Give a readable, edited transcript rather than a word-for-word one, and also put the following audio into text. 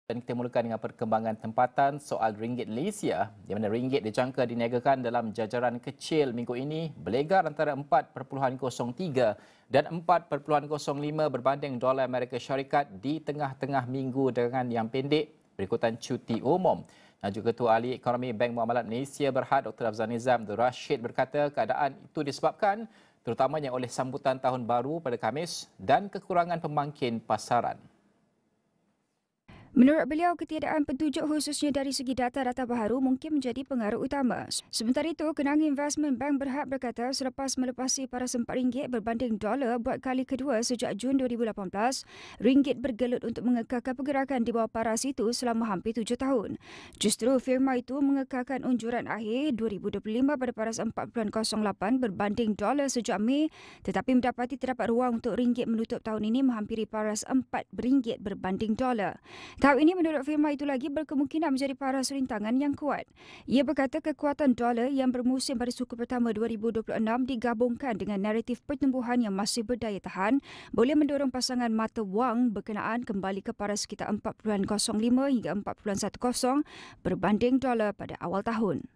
Dan kita mulakan dengan perkembangan tempatan soal ringgit Malaysia, di mana ringgit dijangka diniagakan dalam jajaran kecil minggu ini berlegar antara 4.03 dan 4.05 berbanding dolar Amerika Syarikat di tengah-tengah minggu dagangan yang pendek berikutan cuti umum. Dan juga Ketua Ahli Ekonomi Bank Muamalat Malaysia Berhad Dr. Afzal Nizam Abdul Rashid berkata keadaan itu disebabkan terutamanya oleh sambutan tahun baru pada Khamis dan kekurangan pemangkin pasaran. Menurut beliau, ketiadaan petunjuk khususnya dari segi data-data baharu mungkin menjadi pengaruh utama. Sementara itu, Kenanga Investment Bank Berhad berkata selepas melepasi paras RM4 berbanding dolar buat kali kedua sejak Jun 2018, ringgit bergelut untuk mengekalkan pergerakan di bawah paras itu selama hampir 7 tahun. Justru firma itu mengekalkan unjuran akhir 2025 pada paras 4.08 berbanding dolar sejak Mei, tetapi mendapati terdapat ruang untuk ringgit menutup tahun ini menghampiri paras RM4 berbanding dolar. Tahap ini menurut firma itu lagi berkemungkinan menjadi paras rintangan yang kuat. Ia berkata kekuatan dolar yang bermusim pada suku pertama 2026 digabungkan dengan naratif pertumbuhan yang masih berdaya tahan boleh mendorong pasangan mata wang berkenaan kembali ke paras sekitar 4.05 hingga 4.10 berbanding dolar pada awal tahun.